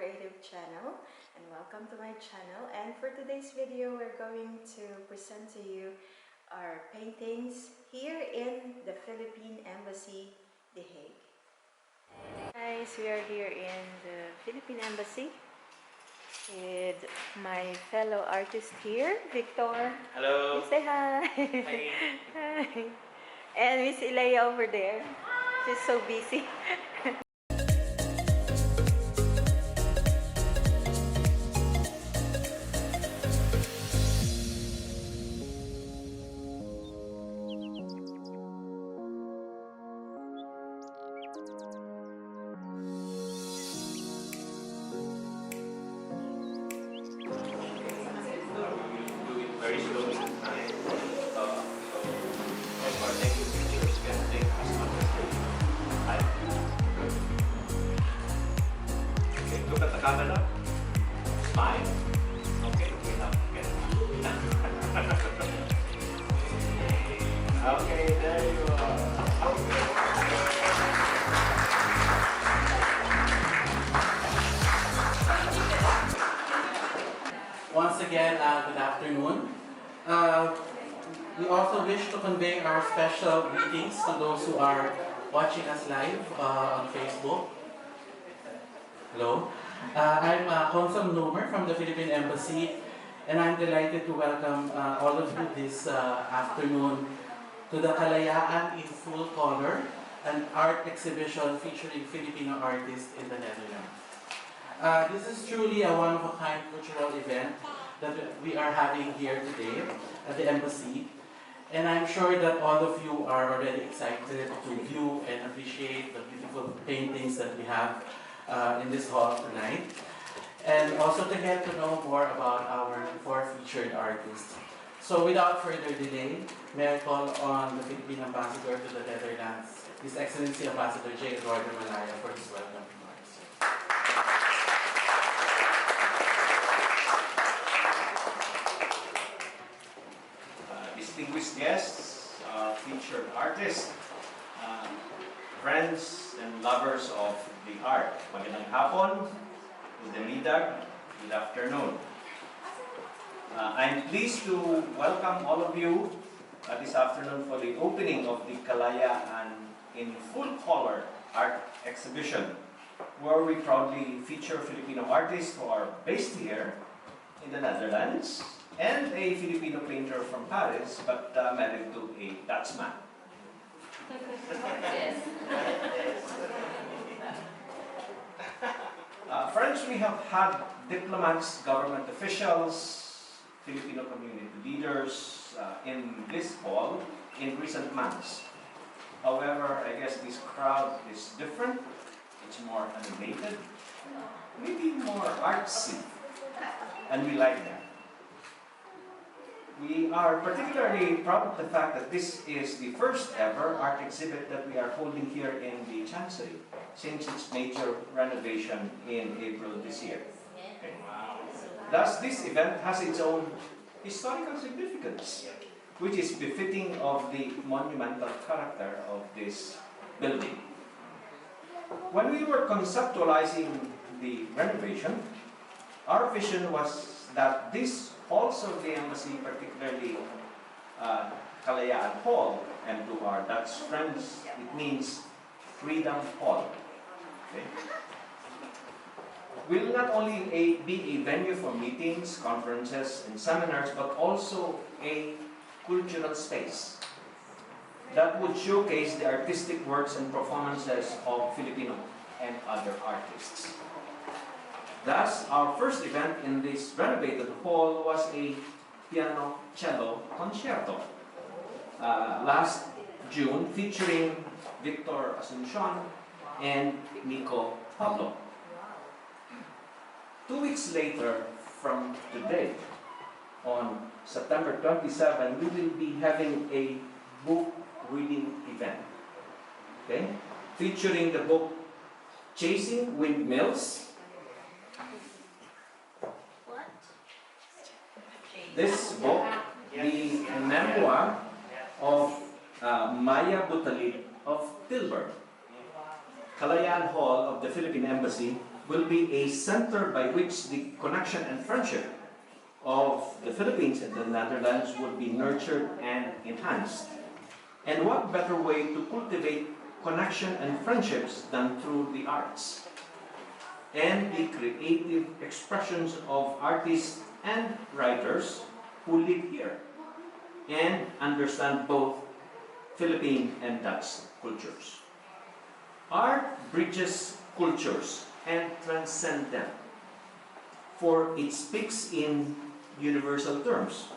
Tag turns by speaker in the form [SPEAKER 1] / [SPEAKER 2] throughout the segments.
[SPEAKER 1] Creative channel, and welcome to my channel. And for today's video, we're going to present to you our paintings here in the Philippine Embassy, The Hague. Guys, we are here in the Philippine Embassy with my fellow artist here, Victor.
[SPEAKER 2] Hello.
[SPEAKER 1] You say hi.
[SPEAKER 2] Hi.
[SPEAKER 1] Hi. And Miss Ilaya over there. She's so busy.
[SPEAKER 2] Very slowly. So as for taking pictures, you can take as much as you like. Okay, look at the camera. Smile. Okay, enough. Okay, there you are.
[SPEAKER 3] Once again, good afternoon. We also wish to convey our special greetings to those who are watching us live on Facebook. Hello. I'm Consul Nomer from the Philippine Embassy, and I'm delighted to welcome all of you this afternoon to the Kalayaan in Full Color, an art exhibition featuring Filipino artists in the Netherlands. This is truly a one-of-a-kind cultural event that we are having here today at the Embassy. And I'm sure that all of you are already excited to view and appreciate the beautiful paintings that we have in this hall tonight. And also to get to know more about our four featured artists. So without further delay, may I call on the Philippine Ambassador to the Netherlands, His Excellency Ambassador J. Eduardo Malaya, for his welcome remarks.
[SPEAKER 2] Distinguished guests, featured artists, friends and lovers of the art. Magandang hapon, good afternoon. I'm pleased to welcome all of you this afternoon for the opening of the Kalayaan in Full Color art exhibition, where we proudly feature Filipino artists who are based here in the Netherlands, and a Filipino painter from Paris, but married to a Dutchman. Friends, we have had diplomats, government officials, Filipino community leaders in this hall in recent months. However, I guess this crowd is different. It's more animated, maybe more artsy, and we like that. We are particularly proud of the fact that this is the first ever art exhibit that we are holding here in the Chancery since its major renovation in April this year. Okay. Thus, this event has its own historical significance, which is befitting of the monumental character of this building. When we were conceptualizing the renovation, our vision was that this halls of the Embassy, particularly Kalayaan Hall, and to our Dutch friends, it means Freedom Hall. Okay? Will not only be a venue for meetings, conferences, and seminars, but also a cultural space that would showcase the artistic works and performances of Filipino and other artists. Thus, our first event in this renovated hall was a piano-cello concerto last June, featuring Victor Asuncion and Nico Pablo. 2 weeks later from today, on September 27, we will be having a book reading event, okay, featuring the book Chasing Windmills. This book, the memoir of Maya Butalib of Tilburg. Kalayaan Hall of the Philippine Embassy will be a center by which the connection and friendship of the Philippines and the Netherlands would be nurtured and enhanced. And what better way to cultivate connection and friendships than through the arts and the creative expressions of artists and writers who live here and understand both Philippine and Dutch cultures. Art bridges cultures and transcends them, for it speaks in universal terms,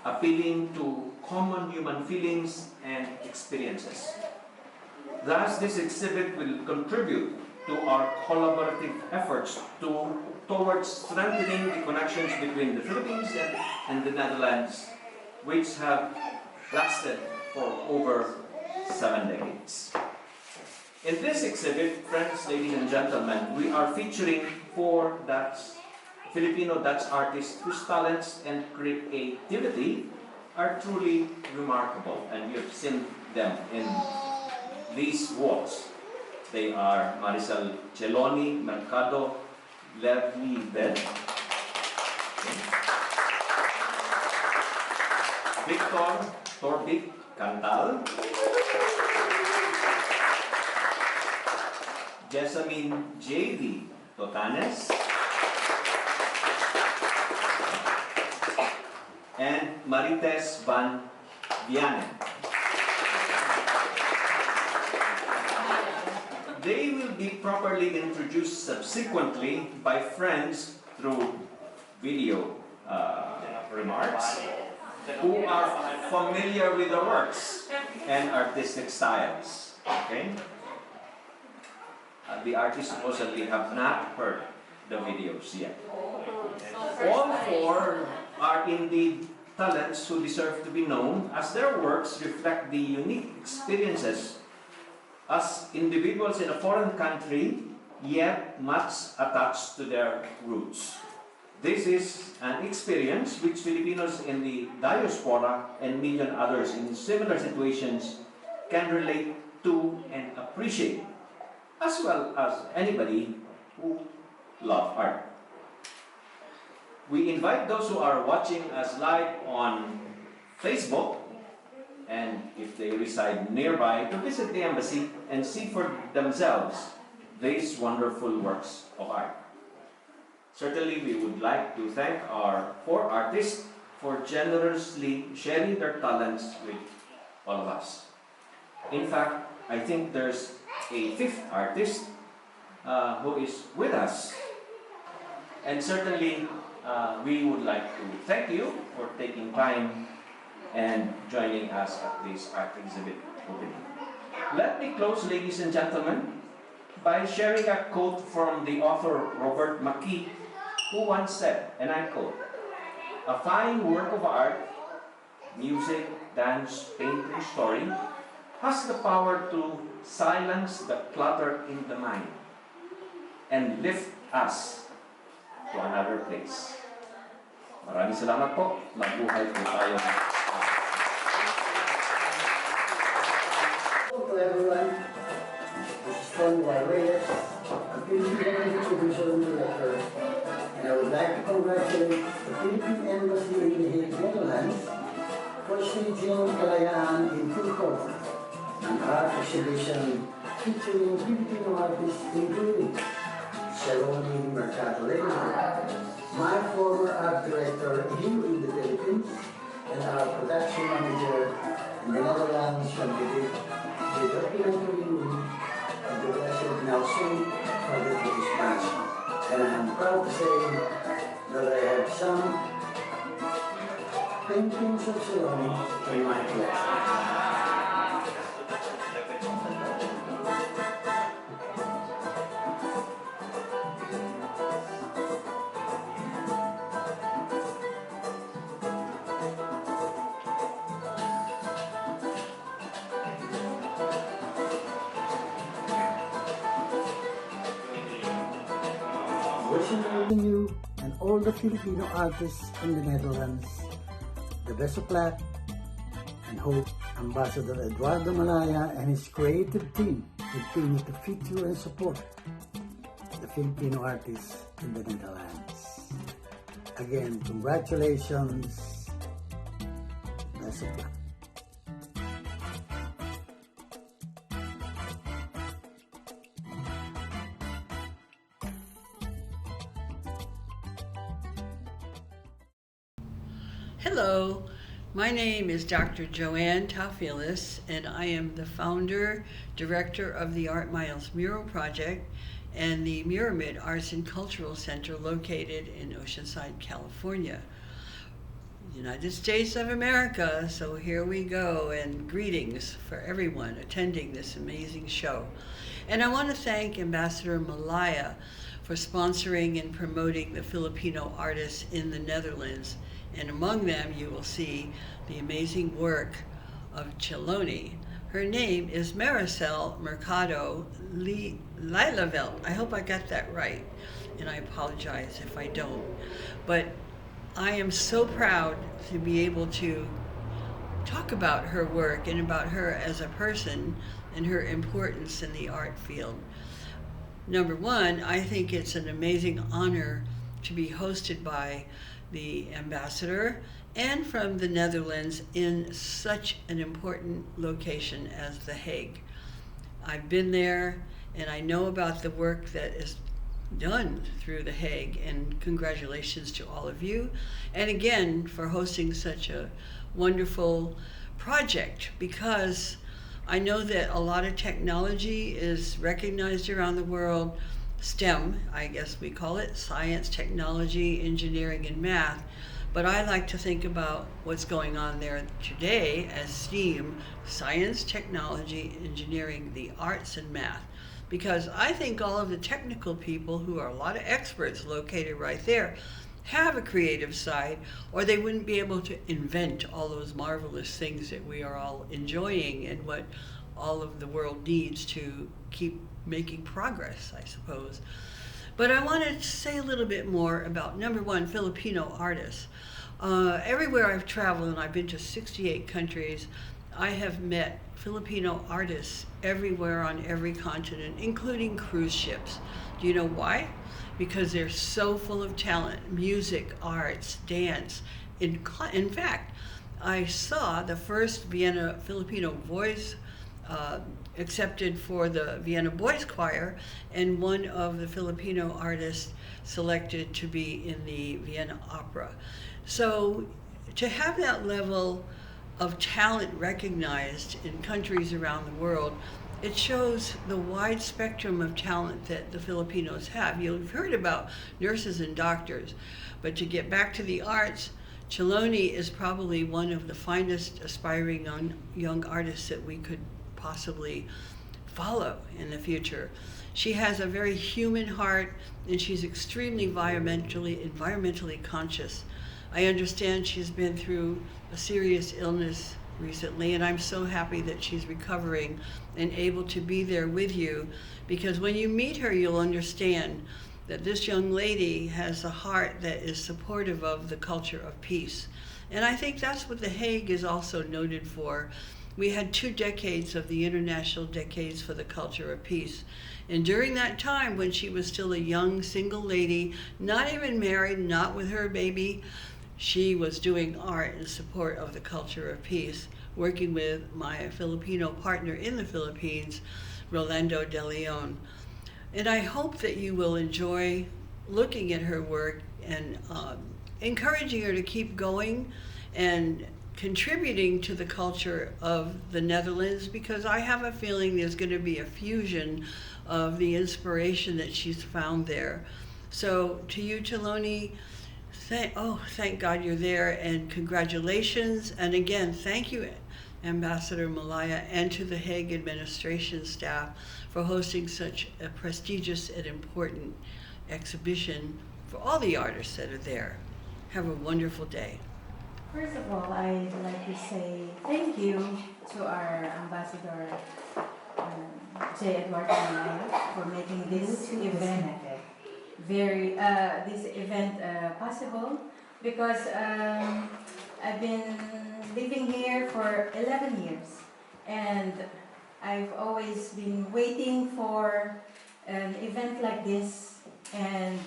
[SPEAKER 2] appealing to common human feelings and experiences. Thus, this exhibit will contribute to our collaborative efforts towards strengthening the connections between the Philippines and the Netherlands, which have lasted for over 7 decades. In this exhibit, friends, ladies and gentlemen, we are featuring 4 Filipino-Dutch artists whose talents and creativity are truly remarkable, and you've seen them in these walls. They are Maricel Chelony, Mercado, Levi Bed, Victor Torbic Cantal, Jessamine J.V. Totanes, and Marites Van Vianen. They will be properly introduced subsequently by friends through video remarks who are familiar with the works and artistic styles. Okay? The artists supposedly have not heard the videos yet. All 4 are indeed talents who deserve to be known, as their works reflect the unique experiences as individuals in a foreign country, yet much attached to their roots. This is an experience which Filipinos in the diaspora and million others in similar situations can relate to and appreciate, as well as anybody who loves art. We invite those who are watching us live on Facebook, and if they reside nearby, to visit the embassy and see for themselves these wonderful works of art. Certainly, we would like to thank our 4 artists for generously sharing their talents with all of us. In fact, I think there's a 5th artist who is with us. And certainly, we would like to thank you for taking time and joining us at this art exhibit opening. Let me close, ladies and gentlemen, by sharing a quote from the author Robert McKee, who once said, and I quote, "A fine work of art, music, dance, painting, story, has the power to silence the clutter in the mind and lift us to another place." Maraming salamat po. Mabuhay po tayo.
[SPEAKER 4] Hello to everyone. This is Tony Reyes, a Philippine Distribution Director, and I would like to congratulate the Philippine Embassy in the Hague, Netherlands, for staging Kalayaan in full color, an art exhibition featuring Filipino artists including Chelony, Mercado, my former art director here in the Philippines, and our production manager in the Netherlands, from the documentary movie of the Blessed Now Soon for the British branch. And I'm proud to say that I have some paintings of Chelony in my collection. Wishing you and all the Filipino artists in the Netherlands the best of luck, and hope Ambassador Eduardo Malaya and his creative team continue to feature and support the Filipino artists in the Netherlands. Again, congratulations. Best of luck.
[SPEAKER 5] Hello, my name is Dr. Joanne Taufilis, and I am the founder, director of the Art Miles Mural Project and the Muramid Arts and Cultural Center located in Oceanside, California, United States of America. So here we go, and greetings for everyone attending this amazing show. And I want to thank Ambassador Malaya for sponsoring and promoting the Filipino artists in the Netherlands. And among them, you will see the amazing work of Chelony. Her name is Maricel Mercado Lilavelt. I hope I got that right, and I apologize if I don't. But I am so proud to be able to talk about her work and about her as a person and her importance in the art field. Number one, I think it's an amazing honor to be hosted by the ambassador and from the Netherlands in such an important location as The Hague. I've been there and I know about the work that is done through The Hague, and congratulations to all of you, and again for hosting such a wonderful project, because I know that a lot of technology is recognized around the world. STEM, I guess we call it, science, technology, engineering, and math. But I like to think about what's going on there today as STEAM, science, technology, engineering, the arts, and math. Because I think all of the technical people, who are a lot of experts located right there, have a creative side, or they wouldn't be able to invent all those marvelous things that we are all enjoying and what all of the world needs to keep making progress, I suppose. But I wanted to say a little bit more about, number one, Filipino artists. Everywhere I've traveled, and I've been to 68 countries, I have met Filipino artists everywhere on every continent, including cruise ships. Do you know why? Because they're so full of talent, music, arts, dance. In fact, I saw the first Vienna Filipino voice accepted for the Vienna Boys Choir, and one of the Filipino artists selected to be in the Vienna Opera. So to have that level of talent recognized in countries around the world, it shows the wide spectrum of talent that the Filipinos have. You've heard about nurses and doctors, but to get back to the arts, Chelony is probably one of the finest aspiring young artists that we could possibly follow in the future. She has a very human heart, and she's extremely environmentally conscious. I understand she's been through a serious illness recently, and I'm so happy that she's recovering and able to be there with you, because when you meet her, you'll understand that this young lady has a heart that is supportive of the culture of peace. And I think that's what The Hague is also noted for. We had 2 decades of the International Decades for the Culture of Peace. And during that time, when she was still a young single lady, not even married, not with her baby, she was doing art in support of the culture of peace, working with my Filipino partner in the Philippines, Rolando De Leon. And I hope that you will enjoy looking at her work and encouraging her to keep going and contributing to the culture of the Netherlands, because I have a feeling there's going to be a fusion of the inspiration that she's found there. So to you, Chelony, thank God you're there, and congratulations. And again, thank you, Ambassador Malaya, and to the Hague administration staff for hosting such a prestigious and important exhibition for all the artists that are there. Have a wonderful day.
[SPEAKER 1] First of all, I'd like to say thank you to our ambassador, J. Edward Malaya, for making this event possible, because I've been living here for 11 years, and I've always been waiting for an event like this And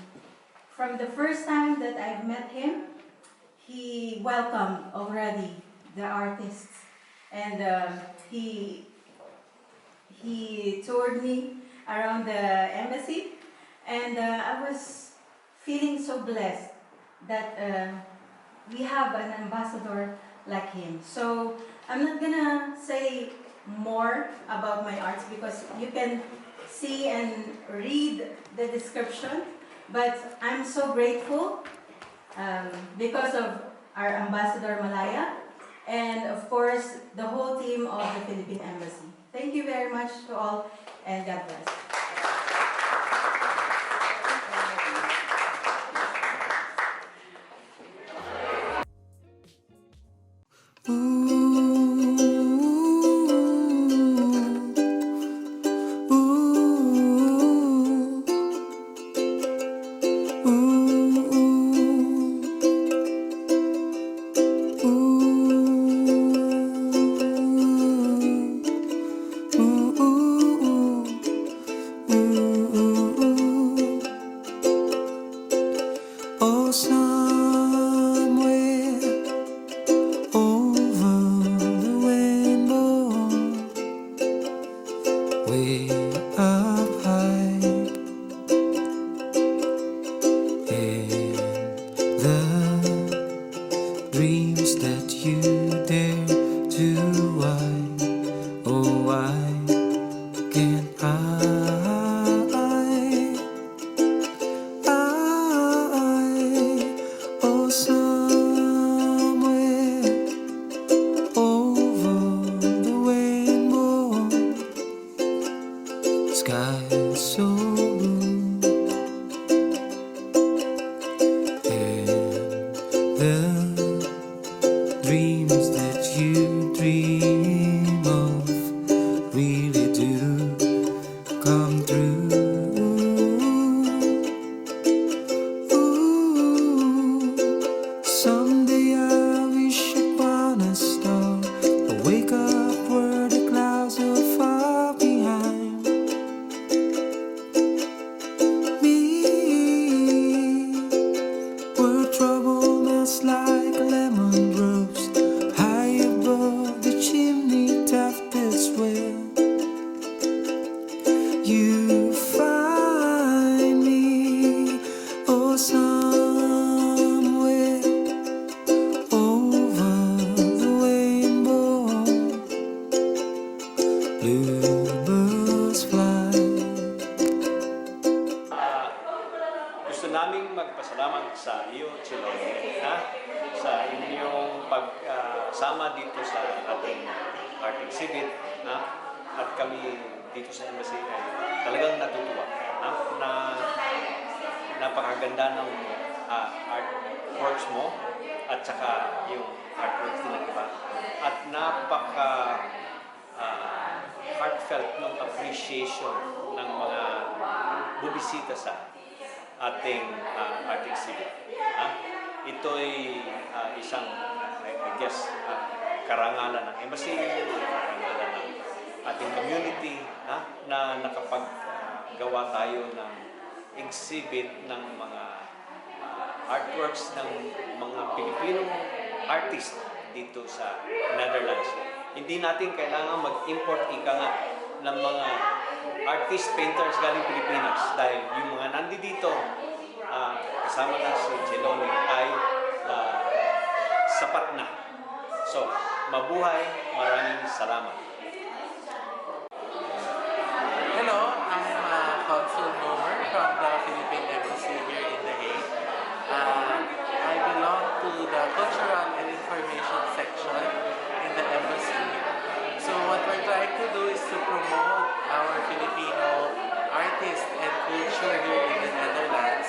[SPEAKER 1] from the first time that I've met him, he welcomed already the artists, and he toured me around the embassy, and I was feeling so blessed that we have an ambassador like him. So I'm not gonna say more about my arts because you can see and read the description, but I'm so grateful because of our Ambassador Malaya and of course the whole team of the Philippine Embassy. Thank you very much to all, and God bless.
[SPEAKER 6] Oh, somewhere over the rainbow, way up high, in the dreams that you dare to why, oh why can't oh, somewhere over the rainbow, sky so blue, and the dreams that you dream of really do come true. Someday I wish upon a star, a wake up where the clouds are far behind me, where trouble melts like a lemon rose, high above the chimney top. That's where you find me. Oh, somewhere over the rainbow, bluebirds fly.
[SPEAKER 2] Gusto naming magpasalamat sa iyo, Chelony, sa inyong pagsama dito sa ating art exhibit, at kami dito sa embassy ay talagang natutuwa na napakaganda ng artworks mo at saka yung artworks din ng iba, at napaka heartfelt ng appreciation ng mga bubisita sa ating art exhibit. Ito'y isang, I guess, karangalan ng embassy, karangalan ng ating community, na nakapaggawa tayo ng exhibit ng mga artworks ng mga Pilipinong artist dito sa Netherlands. Hindi natin kailangan mag-import ika nga ng mga artist painters galing Pilipinas dahil yung mga nandito kasama na si Chelony ay sapat na. So, mabuhay, maraming salamat.
[SPEAKER 3] Hello, I'm Consul Nomer from the Philippine Embassy here in The Hague. I belong to the Cultural and Information section in the embassy. So what we're trying to do is to promote our Filipino artists and culture here in the Netherlands.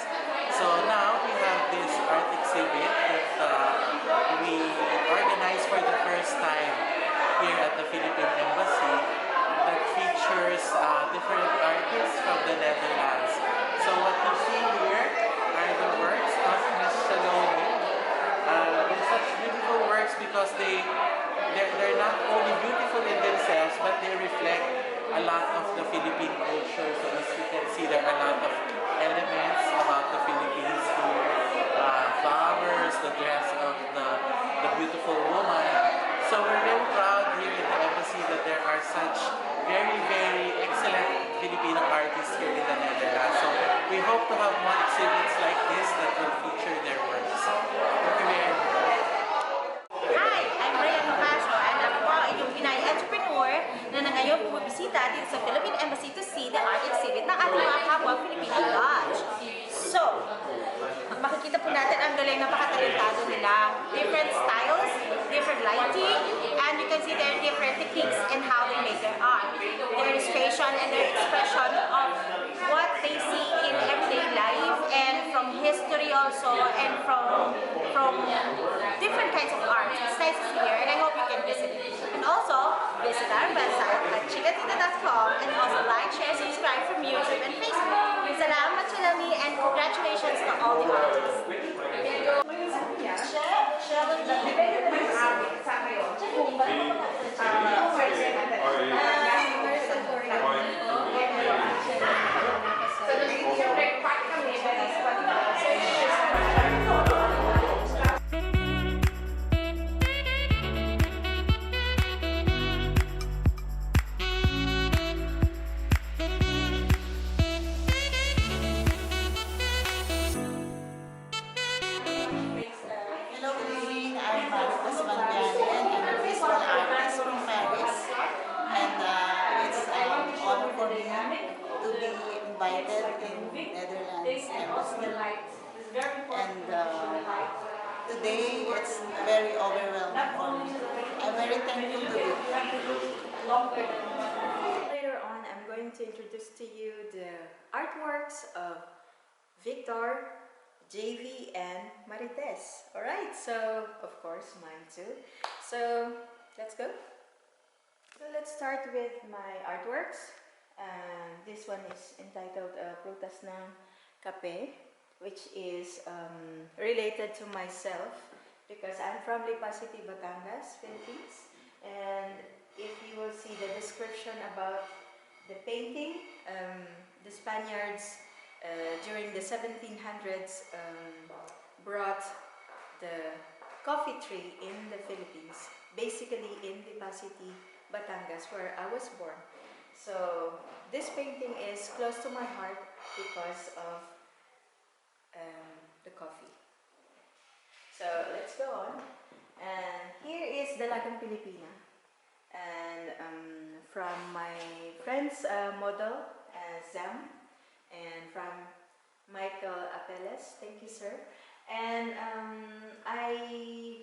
[SPEAKER 3] So now we have this art exhibit that we organized for the first time here at the Philippine Embassy that features different artists from the Netherlands. So what you see here are the works of Miss Chelony. They're such beautiful works because they're not only beautiful in themselves, but they reflect a lot of the Philippine culture. So as you can see, there are a lot of elements there are such very, very excellent Filipino artists here in the Netherlands. So we hope to have more exhibits like this that will feature their works. Thank you very much.
[SPEAKER 7] Hi, I'm Rhea Tocaso and ako po ay yung Pinay entrepreneur na ngayon bumibisita dito sa Philippine Embassy to see the art exhibit ng ating mga kapwa Filipino Lodge. So, makikita po natin ang galing napakatalentado nila. Different styles, different lighting, and you can see their different techniques in how they make their art. Their inspiration and their expression of what they see in everyday life and from history also and from different kinds of art. It's nice to see here and I hope you can visit it. And also, visit our website at chikatita.com and also like, share, subscribe from YouTube and Facebook. Salamat, Chelony, and congratulations to all the artists.
[SPEAKER 8] Today it's very overwhelming for me. I'm very thankful to you.
[SPEAKER 1] Later on, I'm going to introduce to you the artworks of Victor, JV, and Marites. Alright, so of course mine too. So let's go. So let's start with my artworks. This one is entitled Prutas ng Kape, which is related to myself because I'm from Lipa City, Batangas, Philippines. And if you will see the description about the painting, the Spaniards during the 1700s brought the coffee tree in the Philippines, basically in Lipa City, Batangas, where I was born. So this painting is close to my heart because of the coffee. So let's go on. And here is Dalagang Pilipina. And from my friend's model, Zam, and from Michael Apeles, thank you, sir. And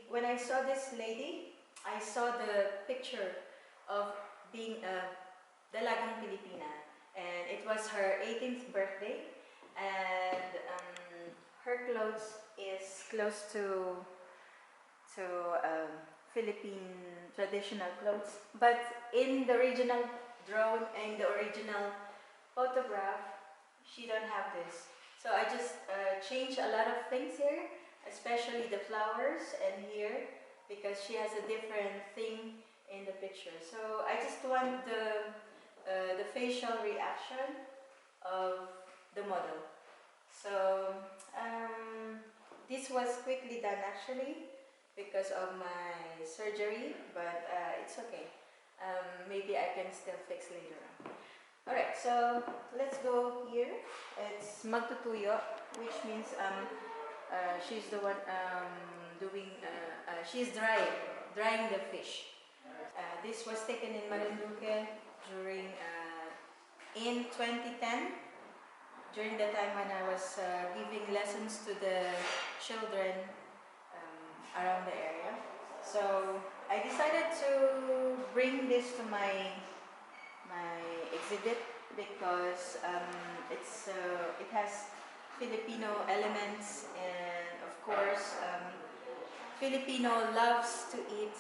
[SPEAKER 1] when I saw this lady, I saw the picture of being a Dalagang Pilipina, and it was her 18th birthday, and her clothes is close to Philippine traditional clothes, but in the original drawing, in the original photograph, she don't have this. So I just changed a lot of things here, especially the flowers and here, because she has a different thing in the picture. So I just want the facial reaction of the model. So this was quickly done actually because of my surgery, but it's okay. Maybe I can still fix later on. Alright, so let's go here. It's magtutuyo, which means she's the one doing, she's drying the fish. This was taken in Marinduque during, in 2010, during the time when I was giving lessons to the children around the area. So I decided to bring this to my exhibit because it has Filipino elements, and of course Filipino loves to eat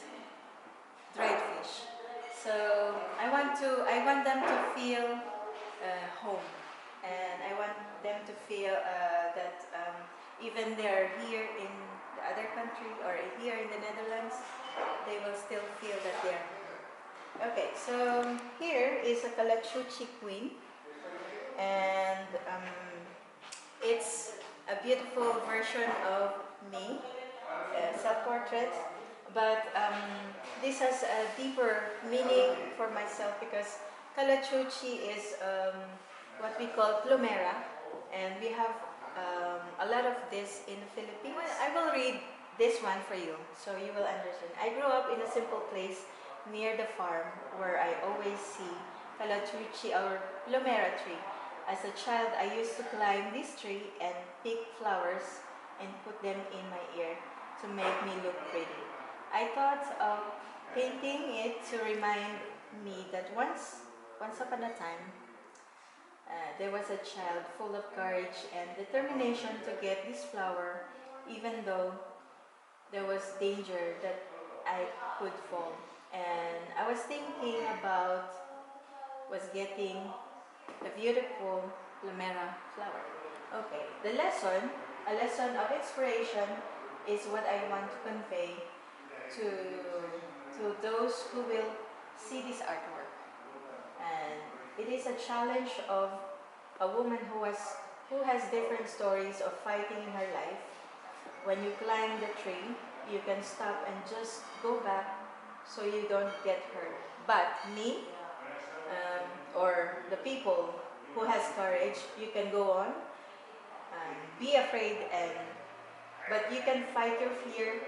[SPEAKER 1] dried fish. So I want them to feel home, and I want them to feel that even they're here in the other country or here in the Netherlands, they will still feel that they're here. Okay, so here is a Kalachuchi queen, and it's a beautiful version of me, a self-portrait, But this has a deeper meaning for myself because Kalachuchi is what we call plumera, and we have a lot of this in the Philippines. I will read this one for you so you will understand. I grew up in a simple place near the farm where I always see Kalachuchi or plumera tree. As a child, I used to climb this tree and pick flowers and put them in my ear to make me look pretty. I thought of painting it to remind me that once upon a time, there was a child full of courage and determination to get this flower, even though there was danger that I could fall. And I was thinking about was getting the beautiful plumera flower. Okay, a lesson of inspiration is what I want to convey to, to those who will see this artwork. And it is a challenge of a woman who has different stories of fighting in her life. When you climb the tree, you can stop and just go back so you don't get hurt. But me, or the people who has courage, you can go on, be afraid, but you can fight your fear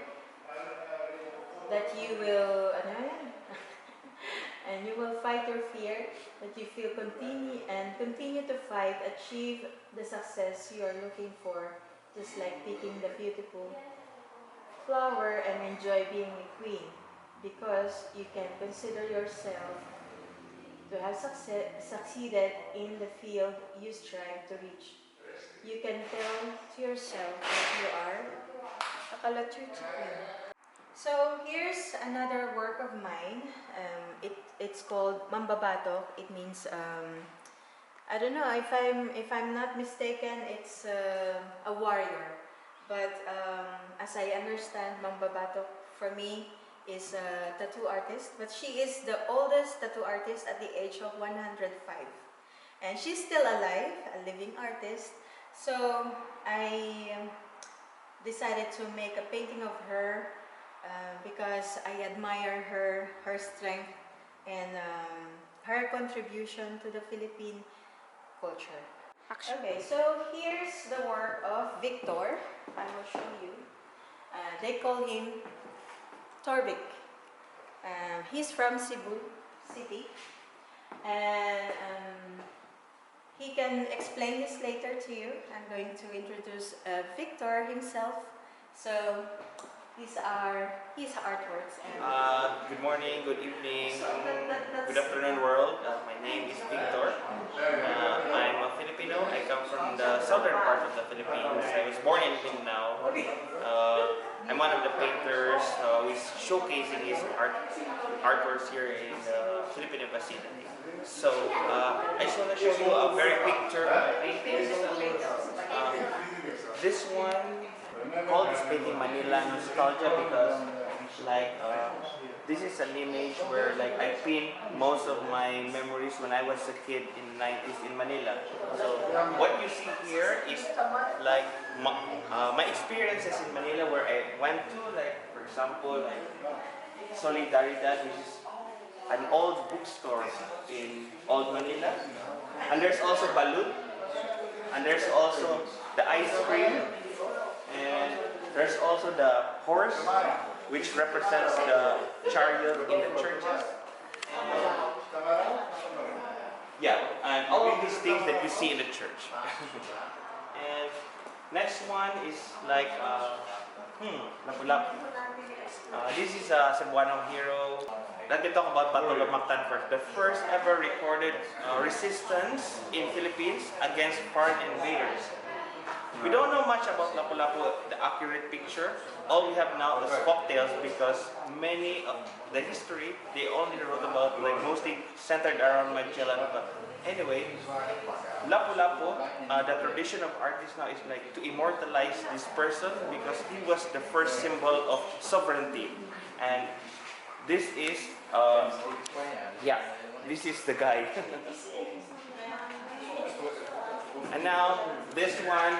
[SPEAKER 1] that you will, and you will fight your fear that you feel continue to fight, achieve the success you are looking for, just like picking the beautiful flower and enjoy being a queen, because you can consider yourself to have succeeded in the field you strive to reach. You can tell to yourself that you are a Kalachuchi queen. So here's another work of mine. It's called Mambabatok. It means I don't know if I'm not mistaken. It's a warrior. But as I understand, Mambabatok for me is a tattoo artist. But she is the oldest tattoo artist at the age of 105, and she's still alive, a living artist. So I decided to make a painting of her. Because I admire her strength and her contribution to the Philippine culture. Okay, so here's the work of Victor. I will show you. They call him Torvik. He's from Cebu City, and he can explain this later to you. I'm going to introduce Victor himself. So these are his artworks.
[SPEAKER 9] Good morning, good evening, good afternoon world. My name is Victor. I'm a Filipino. I come from the southern part of the Philippines. I was born in Mindanao. I'm one of the painters who is showcasing his artworks here in the Philippine Embassy. So I just want to show you a very picture of my paintings. This one, I call this painting Manila Nostalgia because this is an image where I pin most of my memories when I was a kid in the 90s in Manila. So what you see here is my experiences in Manila where I went to, for example, Solidaridad, which is an old bookstore in Old Manila. And there's also Balut. And there's also the ice cream. And there's also the horse, which represents the chariot in the churches. And all of these things that you see in the church. And next one is Lapu-Lapu. This is a Cebuano hero. Let me talk about Battle of Mactan first. The first ever recorded resistance in Philippines against foreign invaders. We don't know much about Lapu-Lapu, the accurate picture. All we have now is folktales because many of the history, they only wrote about mostly centered around Magellan. But anyway, Lapu-Lapu, the tradition of artists now is to immortalize this person because he was the first symbol of sovereignty. And this is, this is the guy. And now, this one,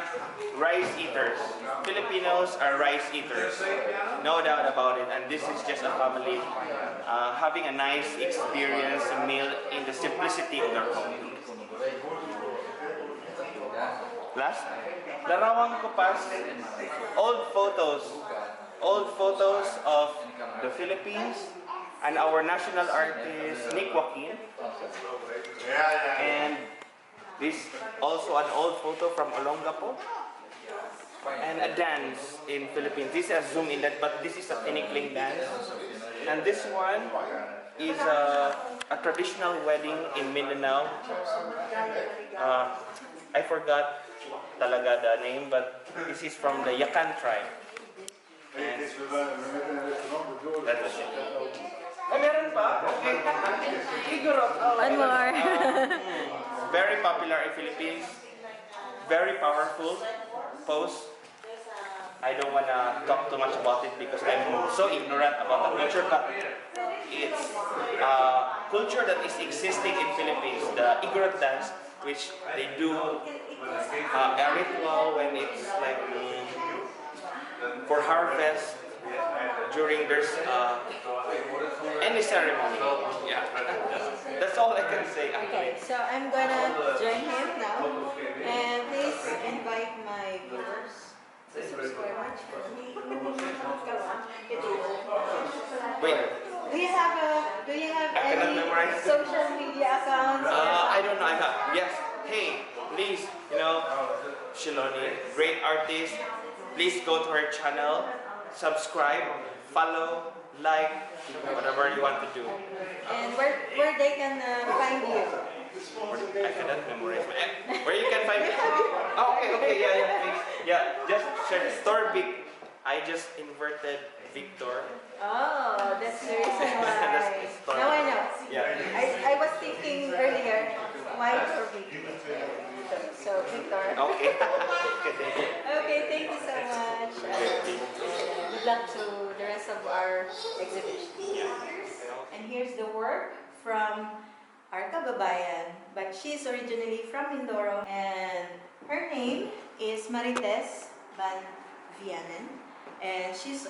[SPEAKER 9] rice eaters. Filipinos are rice eaters. No doubt about it. And this is just a family having a nice experience, a meal in the simplicity of their home. Last, Larawang Kupas, old photos of the Philippines and our national artist, Nick Joaquin. And this also an old photo from Olongapo. And a dance in Philippines. This is a zoom in that, but this is a tinikling dance. And this one is a traditional wedding in Mindanao. I forgot talaga the name, but this is from the Yakan tribe. And that was it. Oh, meron pa? Okay.
[SPEAKER 7] One more.
[SPEAKER 9] Very popular in Philippines. Very powerful pose. I don't want to talk too much about it because I'm so ignorant about the culture, but it's a culture that is existing in Philippines, the Igorot dance, which they do a ritual when it's like for harvest, during there's any ceremony. Yeah, that's all I can say.
[SPEAKER 1] Okay, so I'm gonna join him now, and please invite my viewers to subscribe my channel.
[SPEAKER 9] Wait,
[SPEAKER 1] Do you have
[SPEAKER 9] I cannot
[SPEAKER 1] any
[SPEAKER 9] memorize.
[SPEAKER 1] social media accounts?
[SPEAKER 9] I don't know. I have. Yes. Hey, please, Chelony, great artist. Please go to her channel, subscribe, follow, like, whatever you want to do.
[SPEAKER 1] And where they can find you?
[SPEAKER 9] I cannot memorize. Where you can find me? Oh, okay, yeah, please. Yeah, just search Store Vic. I just inverted Victor.
[SPEAKER 1] Oh, that's the reason why.
[SPEAKER 9] That's Store
[SPEAKER 1] Now I
[SPEAKER 9] Vic.
[SPEAKER 1] know.
[SPEAKER 9] Yeah.
[SPEAKER 1] I was thinking earlier, why or Victor? So Victor.
[SPEAKER 9] Okay. Okay, thank you.
[SPEAKER 1] Okay, thank you so much. Good luck to the rest of our exhibition. And here's the work from our kababayan, but she's originally from Mindoro, and her name is Marites Van Vianen, and she's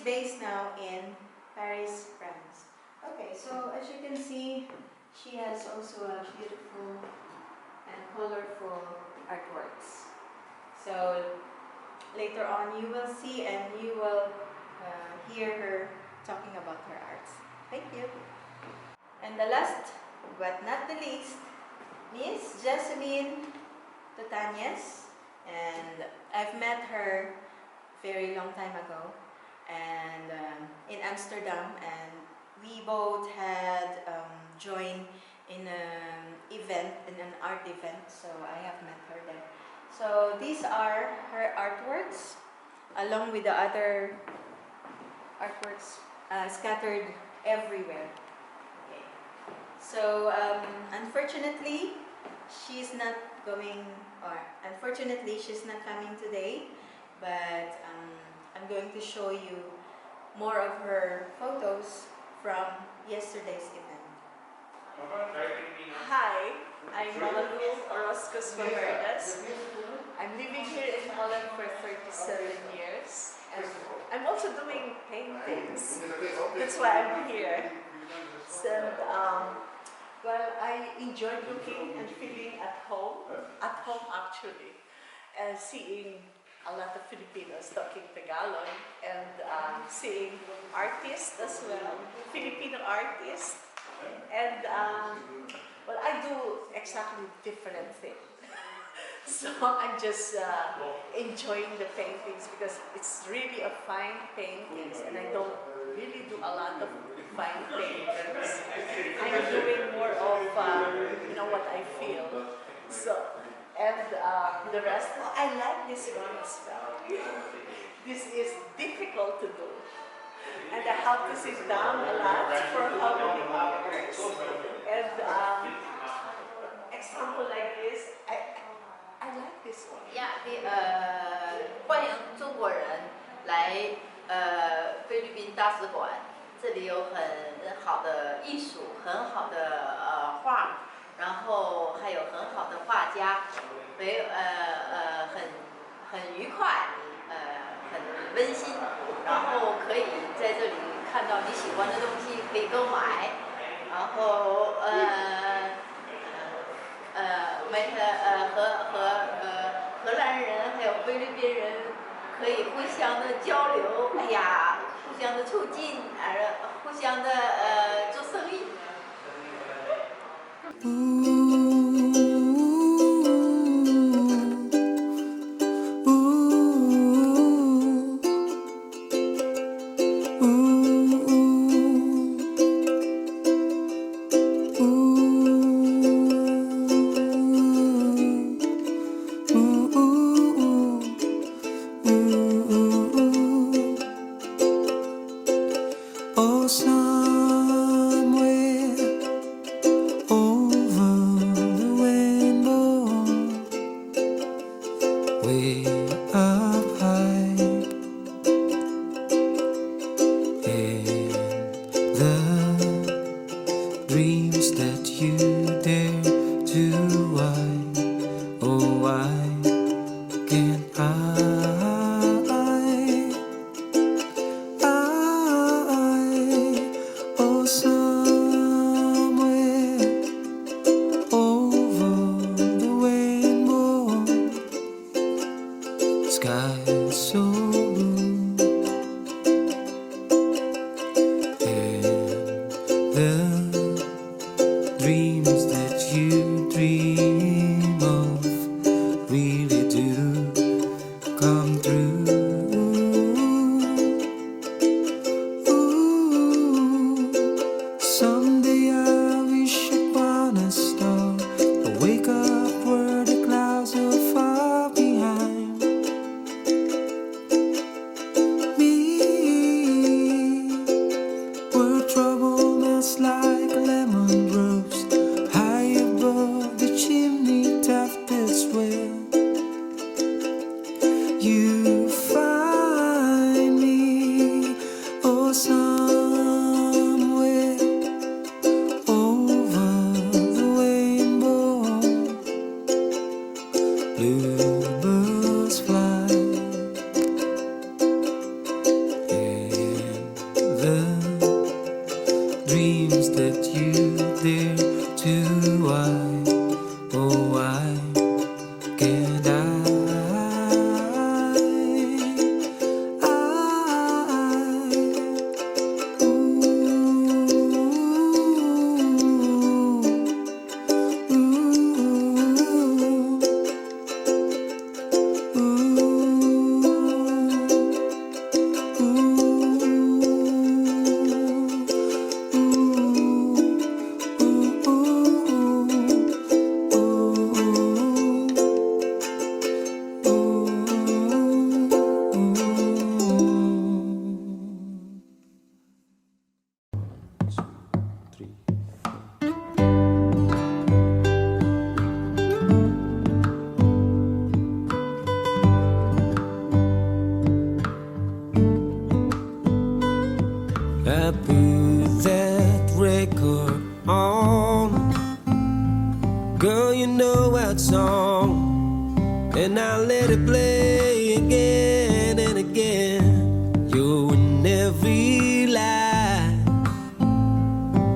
[SPEAKER 1] based now in Paris, France. Okay, so as you can see, she has also a beautiful and colorful artworks. So later on you will see and you will hear her talking about her arts. Thank you. And the last but not the least, Miss Jasmine Tutanyas, and I've met her very long time ago and in Amsterdam, and we both had joined in an art event, so I have met her there. So these are her artworks along with the other artworks scattered everywhere. Okay. So unfortunately she's not coming today, but I'm going to show you more of her photos from yesterday's event.
[SPEAKER 10] Hi, I'm Malalu Orozcos Valverdes. I'm living here in Holland for 37 years, and I'm also doing paintings. That's why I'm here. So, well, I enjoy looking and feeling at home actually, and seeing a lot of Filipinos talking Tagalog, and seeing artists as well, Filipino artists. And well, I do exactly different things. So I'm just enjoying the paintings because it's really a fine paintings, and I don't really do a lot of fine paintings. I'm doing more of what I feel. So, and the rest, I like this one as well. This is difficult to do. And I have to sit down a lot for how many hours. And example like this, I like this one.
[SPEAKER 7] 欢迎中国人来菲律宾大使馆，这里有很好的艺术，很好的画，
[SPEAKER 11] 然后还有很好的画家，很愉快，很温馨，然后可以在这里看到你喜欢的东西，可以购买，然后荷兰人还有菲律宾人可以互相的交流，哎呀，互相的促进，互相的做生意。
[SPEAKER 6] Oh, somewhere over the rainbow, way up high, and the dreams that you dare to why, oh why can't I? Oh, somewhere over the rainbow, sky so blue, and the dreams that you dream of really do come true. Someday I wish upon a star, I wake up where the clouds are far behind me, where trouble melts like a lemon roast, high above the chimney top, that's where you find me. Oh, somewhere over the rainbow, bluebirds fly, and the dreams that you dare to why, oh why can't I? I put that record on, girl, you know that song, and I let it play again and again. You're in every lie,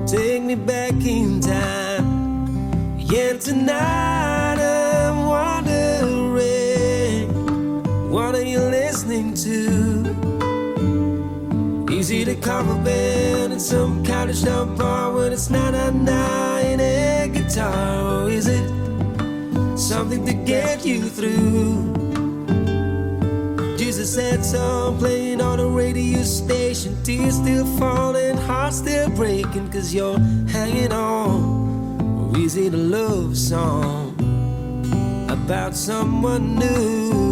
[SPEAKER 6] take me back in time. Yeah, tonight I'm wondering, what are you listening to? Is it a cover band in some cottage down bar when it's 999 and a guitar? Or is it something to get you through? Just a sad song playing on a radio station, tears still falling, heart still breaking, 'cause you're hanging on. Or is it a love song about someone new?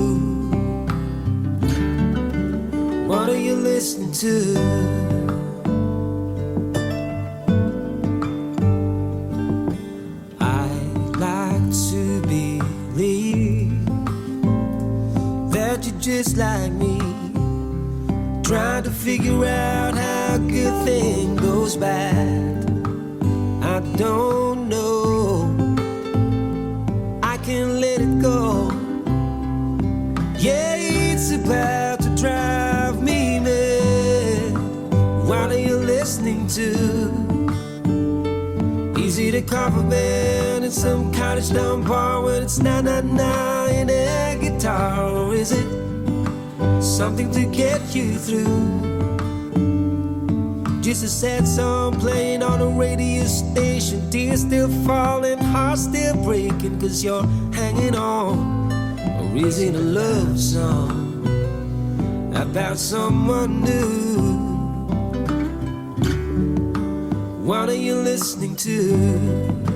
[SPEAKER 6] What are you listening to? I'd like to believe that you're just like me, trying to figure out how a good thing goes bad. I don't know to? Easy to compliment in some cottage down bar when it's na-na-na in a guitar? Or is it something to get you through? Just a sad song playing on a radio station, tears still falling, hearts still breaking, 'cause you're hanging on. Or is it a love song about someone new? What are you listening to?